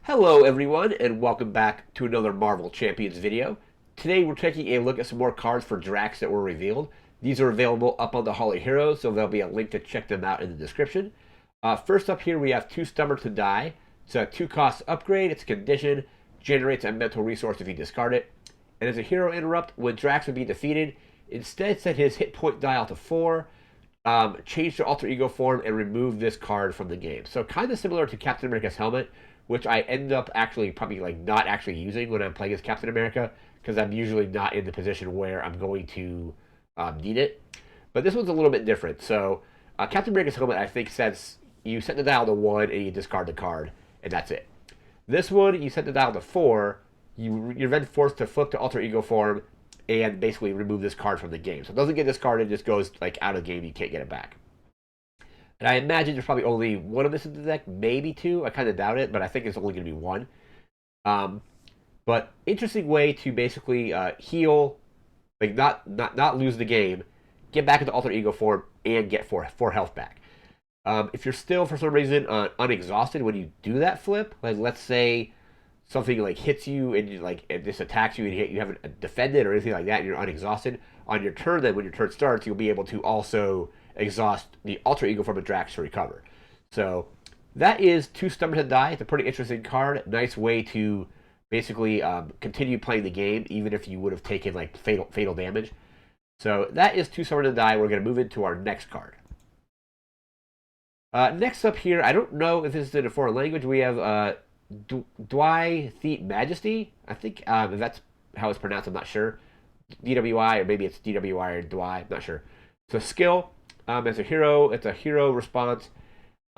Hello everyone, and welcome back to another Marvel Champions video. Today we're taking a look at some more cards for Drax that were revealed. These are available up on the Hall of Heroes, so there'll be a link to check them out in the description. First up here we have Too Stubborn to Die. It's a 2-cost upgrade, it's a condition, generates a mental resource if you discard it. And as a hero interrupt, when Drax would be defeated, instead set his hit point dial to 4, change to alter ego form, and remove this card from the game. So kind of similar to Captain America's helmet, which I end up actually probably like not actually using when I'm playing as Captain America, because I'm usually not in the position where I'm going to need it. But this one's a little bit different. So Captain America's helmet, I think, says you set the dial to 1 and you discard the card, and that's it. This one, you set the dial to 4, you're then forced to flip to alter ego form and basically remove this card from the game. So it doesn't get discarded, it just goes like out of the game, you can't get it back. And I imagine there's probably only one of this in the deck, maybe two. I kind of doubt it, but I think it's only going to be one. But interesting way to basically heal, like not lose the game, get back into alter ego form, and get four health back. If you're still for some reason unexhausted when you do that flip, like let's say something like hits you and it just attacks you and you haven't defended or anything like that, and you're unexhausted on your turn, then when your turn starts, you'll be able to also exhaust the alter ego from a Drax to recover. So that is Too Stubborn to Die. It's a pretty interesting card. Nice way to basically continue playing the game, even if you would have taken like fatal damage. So that is Too Stubborn to Die. We're going to move into our next card. Next up here, I don't know if this is in a foreign language. We have Majesty. I think if that's how it's pronounced, I'm not sure. DWI, or maybe it's DWI or Dwy, I'm not sure. So skill. As a hero, it's a hero response.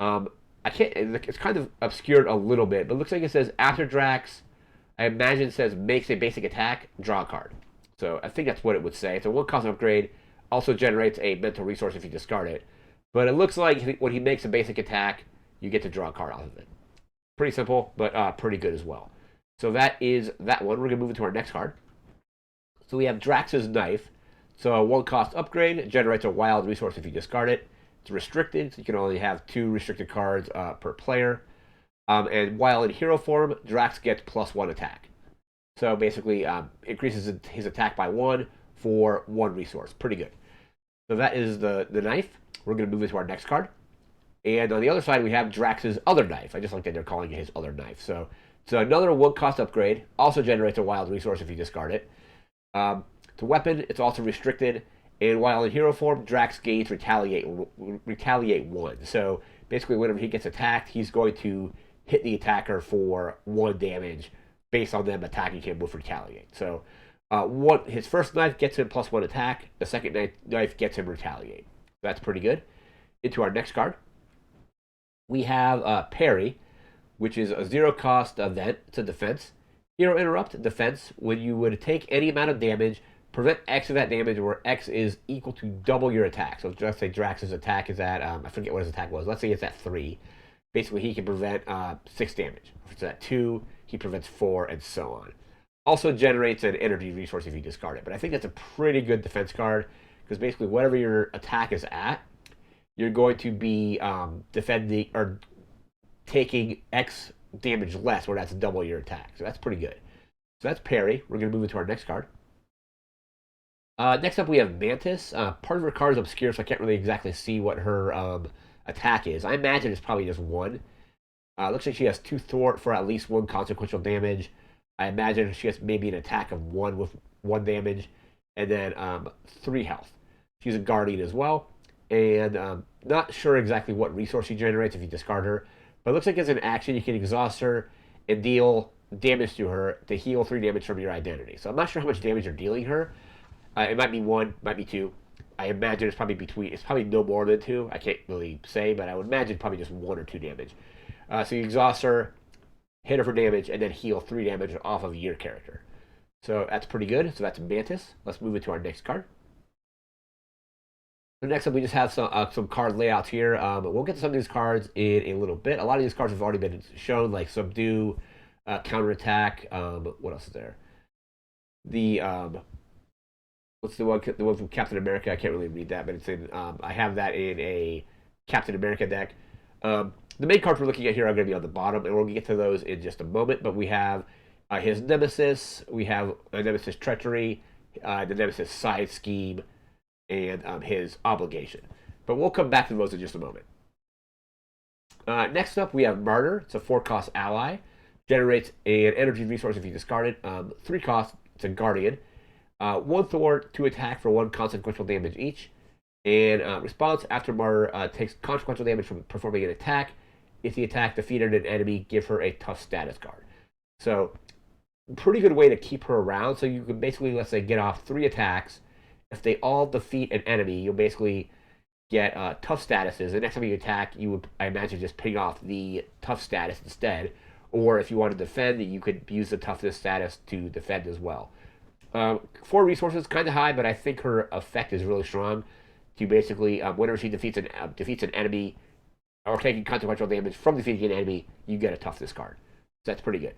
I can't. It's kind of obscured a little bit, but it looks like it says after Drax. I imagine it says makes a basic attack, draw a card. So I think that's what it would say. It's a 1-cost upgrade. Also generates a mental resource if you discard it. But it looks like when he makes a basic attack, you get to draw a card off of it. Pretty simple, but pretty good as well. So that is that one. We're gonna move into our next card. So we have Drax's Knife. So a 1-cost upgrade, it generates a wild resource if you discard it. It's restricted, so you can only have 2 restricted cards per player. And while in hero form, Drax gets +1 attack. So basically, increases his attack by 1 for 1 resource. Pretty good. So that is the knife. We're going to move into our next card. And on the other side, we have Drax's Other Knife. I just like that they're calling it his Other Knife. So another 1-cost upgrade. Also generates a wild resource if you discard it. It's a weapon. It's also restricted. And while in hero form, Drax gains retaliate 1. So basically, whenever he gets attacked, he's going to hit the attacker for 1 damage based on them attacking him with retaliate. So his first knife gets him +1 attack. The second knife gets him retaliate. That's pretty good. Into our next card, we have Parry, which is a 0-cost event. It's a defense. Hero interrupt, defense. When you would take any amount of damage, prevent X of that damage, where X is equal to double your attack. So let's say Drax's attack is at, I forget what his attack was. Let's say it's at 3. Basically, he can prevent 6 damage. If it's at 2, he prevents 4, and so on. Also generates an energy resource if you discard it. But I think that's a pretty good defense card, because basically whatever your attack is at, you're going to be defending or taking X damage less, where that's double your attack. So that's pretty good. So that's Parry. We're going to move into our next card. Next up, we have Mantis. Part of her card is obscure, so I can't really exactly see what her attack is. I imagine it's probably just 1. Looks like she has 2 thwart for at least 1 consequential damage. I imagine she has maybe an attack of 1 with 1 damage, and then 3 health. She's a guardian as well, and not sure exactly what resource she generates if you discard her, but it looks like as an action you can exhaust her and deal damage to her to heal 3 damage from your identity. So I'm not sure how much damage you're dealing her. It might be 1, might be 2. I imagine it's probably no more than 2. I can't really say, but I would imagine probably just 1 or 2 damage. So you exhaust her, hit her for damage, and then heal 3 damage off of your character. So that's pretty good. So that's Mantis. Let's move into our next card. So next up, we just have some card layouts here. We'll get to some of these cards in a little bit. A lot of these cards have already been shown, like Subdue, Counterattack. What else is there? The what's the one from Captain America? I can't really read that, but it's in. I have that in a Captain America deck. The main cards we're looking at here are going to be on the bottom, and we'll get to those in just a moment. But we have his Nemesis, we have a Nemesis Treachery, the Nemesis Side Scheme, and his Obligation. But we'll come back to those in just a moment. Next up, we have Martyr. It's a 4-cost ally. Generates an energy resource if you discard it. 3 costs, it's a Guardian. 1 thwart, 2 attack for 1 consequential damage each. And response after Martyr takes consequential damage from performing an attack. If the attack defeated an enemy, give her a tough status card. So, pretty good way to keep her around. So you can basically, let's say, get off 3 attacks. If they all defeat an enemy, you'll basically get tough statuses. The next time you attack, you would, I imagine, just ping off the tough status instead. Or if you want to defend, you could use the toughness status to defend as well. 4 resources, kind of high, but I think her effect is really strong. To basically, whenever she defeats an enemy or taking consequential damage from defeating an enemy, you get a toughness card. So that's pretty good.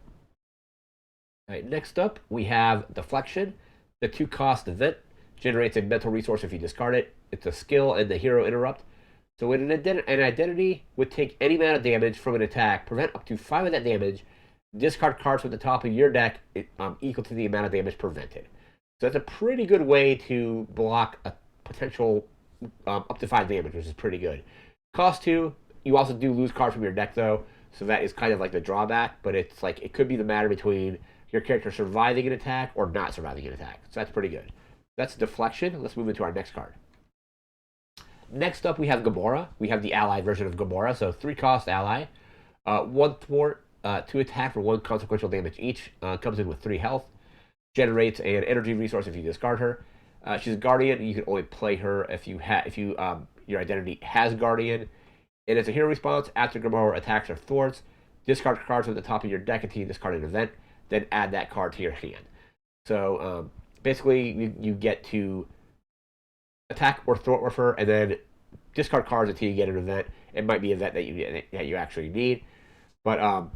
All right, next up, we have Deflection. The 2-cost event generates a mental resource if you discard it. It's a skill and the hero interrupt. So when an identity would take any amount of damage from an attack, prevent up to 5 of that damage, discard cards from the top of your deck equal to the amount of damage prevented. So that's a pretty good way to block a potential up to 5 damage, which is pretty good. Cost 2, you also do lose cards from your deck though, so that is kind of like the drawback, but it's like it could be the matter between your character surviving an attack or not surviving an attack. So that's pretty good. That's Deflection. Let's move into our next card. Next up, we have Gamora. We have the allied version of Gamora, so 3-cost ally. 1 thwart, 2 attack for 1 consequential damage each. Comes in with 3 health. Generates an energy resource if you discard her. She's a Guardian. You can only play her if your identity has Guardian. And as a hero response, after Gamora attacks or thwarts, discard cards from the top of your deck until you discard an event. Then add that card to your hand. So basically, you get to attack or thwart with her, and then discard cards until you get an event. It might be an event that you actually need, but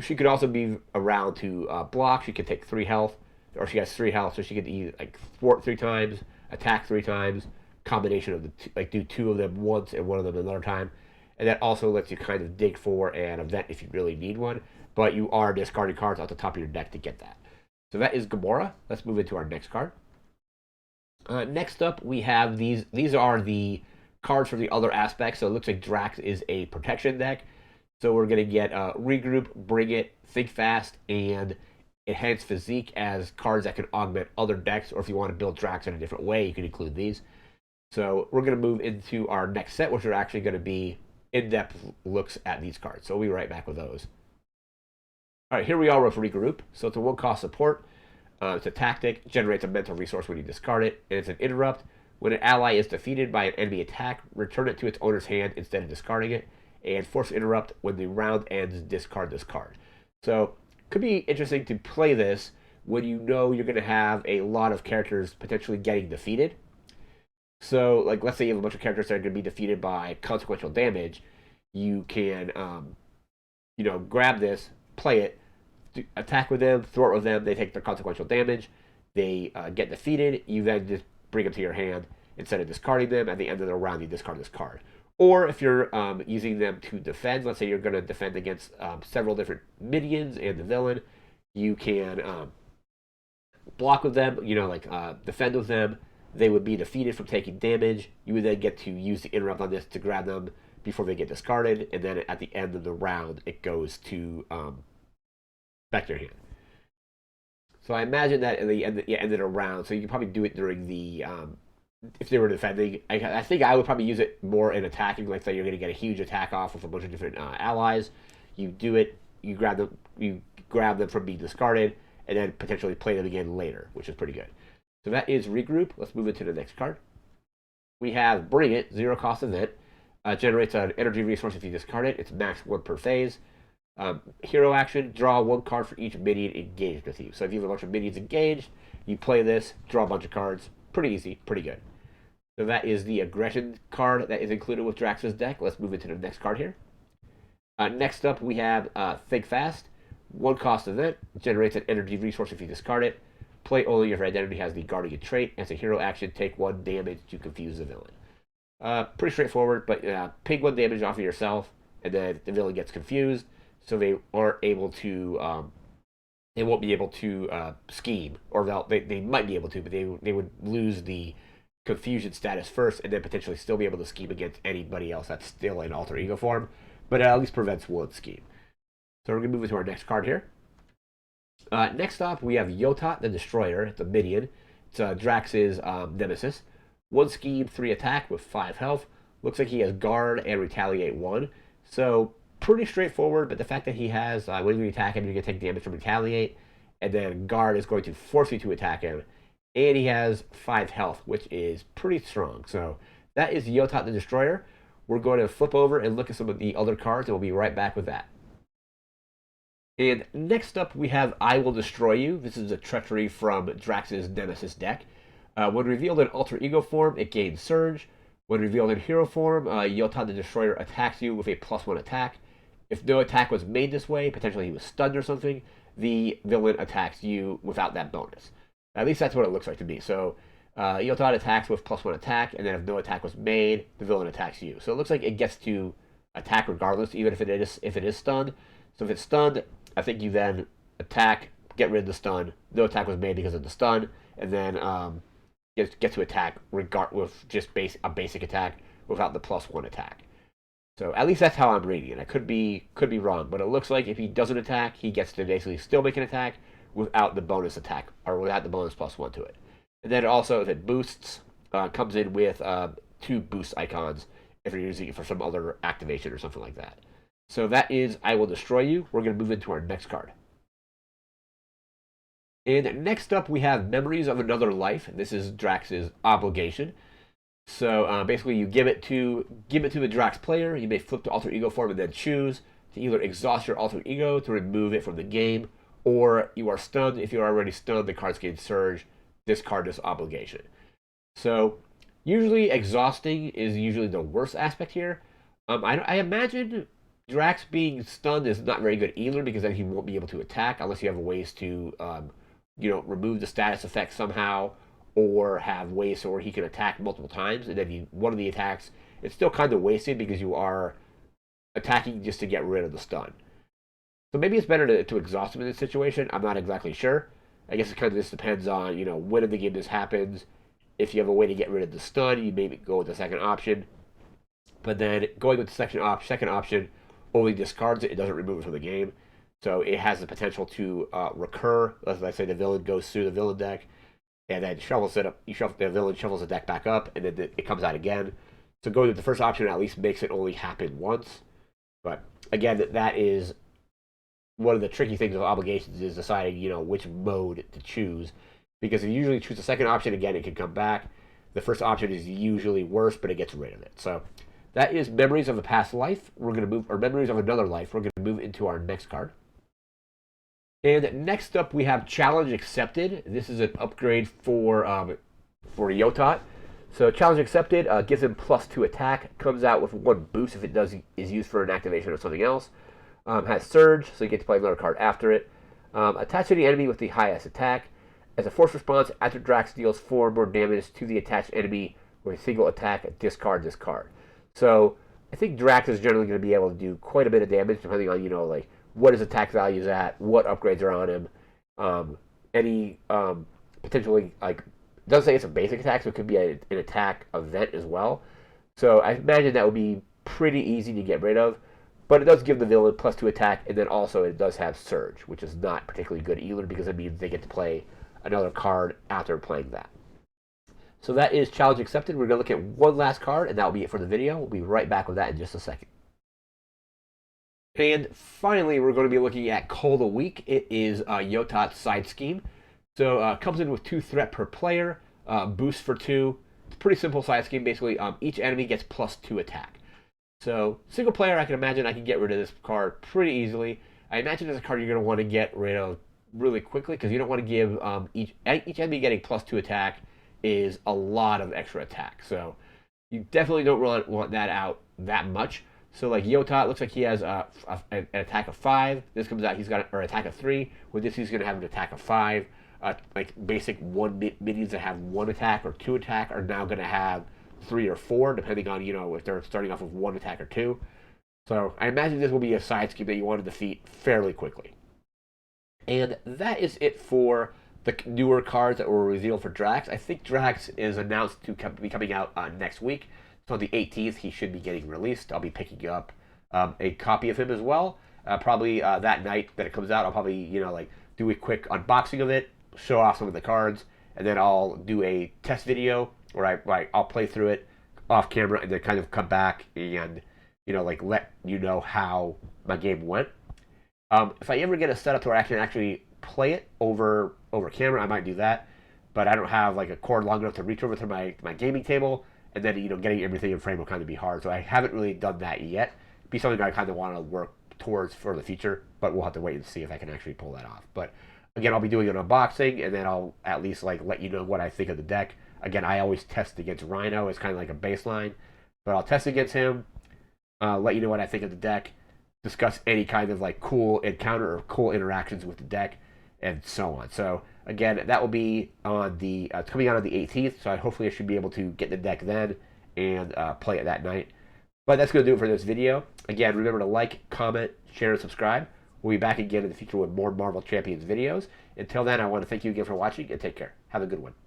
she could also be around to block. She could take 3 health, or she has 3 health, so she could either like thwart 3 times, attack 3 times, combination of the do 2 of them once and 1 of them another time, and that also lets you kind of dig for an event if you really need one. But you are discarding cards off the top of your deck to get that. So that is Gamora. Let's move into our next card. Next up, we have these. These are the cards for the other aspects. So it looks like Drax is a protection deck. So we're going to get Regroup, Bring It, Think Fast, and Enhance Physique as cards that can augment other decks. Or if you want to build Drax in a different way, you can include these. So we're going to move into our next set, which are actually going to be in-depth looks at these cards. So we'll be right back with those. All right, here we are with Regroup. So it's a 1-cost support. It's a tactic, generates a mental resource when you discard it, and it's an interrupt. When an ally is defeated by an enemy attack, return it to its owner's hand instead of discarding it, and force interrupt when the round ends, discard this card. So, could be interesting to play this when you know you're going to have a lot of characters potentially getting defeated. So, like, let's say you have a bunch of characters that are going to be defeated by consequential damage, you can, grab this, play it, attack with them, thwart with them, they take their consequential damage, they get defeated, you then just bring them to your hand instead of discarding them. At the end of the round, you discard this card. Or if you're using them to defend, let's say you're going to defend against several different minions and the villain, you can block with them, defend with them. They would be defeated from taking damage. You would then get to use the interrupt on this to grab them before they get discarded, and then at the end of the round, it goes to back to your hand. So I imagine that at the end of the round, so you can probably do it during the if they were defending. I think I would probably use it more in attacking. Like say you're going to get a huge attack off with a bunch of different allies. You do it. You grab them from being discarded, and then potentially play them again later, which is pretty good. So that is Regroup. Let's move into the next card. We have Bring It, 0-cost event. Generates an energy resource if you discard it. It's max 1 per phase. Hero action, draw 1 card for each minion engaged with you. So if you have a bunch of minions engaged, you play this, draw a bunch of cards. Pretty easy, pretty good. So that is the aggression card that is included with Drax's deck. Let's move into the next card here. Next up, we have Think Fast. 1-cost event, generates an energy resource if you discard it. Play only if your identity has the Guardian trait. As a hero action, take 1 damage to confuse the villain. Pretty straightforward, but ping 1 damage off of yourself, and then the villain gets confused, so they aren't able to they won't be able to scheme, or they might be able to, but they would lose the confusion status first, and then potentially still be able to scheme against anybody else that's still in alter ego form, but it at least prevents one scheme. So we're gonna move into our next card here. Next up, we have Yotot the Destroyer. It's a minion. It's Drax's nemesis. 1 scheme, 3 attack with 5 health. Looks like he has guard and retaliate 1. So pretty straightforward, but the fact that he has, when you attack him, you're going to take damage from retaliate, and then guard is going to force you to attack him, and he has 5 health, which is pretty strong. So that is Yotot the Destroyer. We're going to flip over and look at some of the other cards, and we'll be right back with that. And next up, we have I Will Destroy You. This is a treachery from Drax's Nemesis deck. When revealed in alter ego form, it gains Surge. When revealed in hero form, Yotot the Destroyer attacks you with a +1 attack. If no attack was made this way, potentially he was stunned or something, the villain attacks you without that bonus. At least that's what it looks like to me. So Yotot attacks with +1 attack, and then if no attack was made, the villain attacks you. So it looks like it gets to attack regardless, even if it is stunned. So if it's stunned, I think you then attack, get rid of the stun. No attack was made because of the stun, and then get to attack with just a basic attack without the +1 attack. So at least that's how I'm reading it. I could be wrong, but it looks like if he doesn't attack, he gets to basically still make an attack without the bonus attack, or without the bonus +1 to it. And then also, if it boosts, comes in with 2 boost icons if you're using it for some other activation or something like that. So that is I Will Destroy You. We're going to move into our next card. And next up, we have Memories of Another Life. This is Drax's obligation. So basically, you give it to the Drax player. You may flip to alter ego form and then choose to either exhaust your alter ego to remove it from the game, or you are stunned. If you're already stunned, the cards gain Surge. Discard this obligation. So usually, exhausting is usually the worst aspect here. I imagine Drax being stunned is not very good either, because then he won't be able to attack unless you have ways to remove the status effect somehow, or have ways where he can attack multiple times, and then one of the attacks, it's still kind of wasted because you are attacking just to get rid of the stun. So maybe it's better to exhaust him in this situation. I'm not exactly sure. I guess it kind of just depends on, when in the game this happens. If you have a way to get rid of the stun, you maybe go with the second option. But then going with the second option only discards it. It doesn't remove it from the game. So it has the potential to recur. As I say, the villain goes through the villain deck, and then shuffles it up. The villain shuffles the deck back up, and then it comes out again. So going with the first option at least makes it only happen once. But again, that is one of the tricky things of obligations, is deciding which mode to choose, because if you usually choose the second option, again it can come back. The first option is usually worse, but it gets rid of it. So that is Memories of a Past Life. We're going to move, or Memories of Another Life. We're going to move into our next card. And next up, we have Challenge Accepted. This is an upgrade for Yotot. So Challenge Accepted gives him +2 attack. Comes out with 1 boost if it is used for an activation or something else. Has Surge, so you get to play another card after it. Attach any enemy with the highest attack. As a force response, after Drax deals 4 more damage to the attached enemy with a single attack, discard this card. So I think Drax is generally going to be able to do quite a bit of damage, depending on what his attack value is at, what upgrades are on him, any potentially, it doesn't say it's a basic attack, so it could be an attack event as well. So I imagine that would be pretty easy to get rid of, but it does give the villain +2 attack, and then also it does have Surge, which is not particularly good either, because it means they get to play another card after playing that. So that is Challenge Accepted. We're going to look at one last card, and that will be it for the video. We'll be right back with that in just a second. And finally, we're going to be looking at Call of the Week. It is Yotot's side scheme. So comes in with 2 threat per player, boost for 2. It's a pretty simple side scheme. Basically, each enemy gets +2 attack. So single player, I can imagine I can get rid of this card pretty easily. I imagine it's a card you're going to want to get rid of really quickly, because you don't want to give each enemy getting +2 attack is a lot of extra attack. So you definitely don't want that out that much. So like Yotot, looks like he has an attack of 5. This comes out, he's got an attack of 3. With this, he's going to have an attack of 5. Like basic minions that have 1 attack or 2 attack are now going to have 3 or 4, depending on if they're starting off with 1 attack or 2. So I imagine this will be a side scheme that you want to defeat fairly quickly. And that is it for the newer cards that were revealed for Drax. I think Drax is announced to be coming out next week. So on the 18th, he should be getting released. I'll be picking up a copy of him as well. Probably that night that it comes out, I'll probably like do a quick unboxing of it, show off some of the cards, and then I'll do a test video where I'll play through it off camera and then kind of come back and like let you know how my game went. If I ever get it set up to where I can actually play it over camera, I might do that. But I don't have like a cord long enough to reach over to my gaming table, and then getting everything in frame will kind of be hard. So I haven't really done that yet. It'd be something I kind of want to work towards for the future, but we'll have to wait and see if I can actually pull that off. But again, I'll be doing an unboxing, and then I'll at least like let you know what I think of the deck. Again, I always test against Rhino as kind of like a baseline, but I'll test against him, let you know what I think of the deck, discuss any kind of like cool encounter or cool interactions with the deck, and so on. So again, that will be on the coming out on the 18th. So hopefully I should be able to get the deck then and play it that night. But that's going to do it for this video. Again, remember to like, comment, share, and subscribe. We'll be back again in the future with more Marvel Champions videos. Until then, I want to thank you again for watching and take care. Have a good one.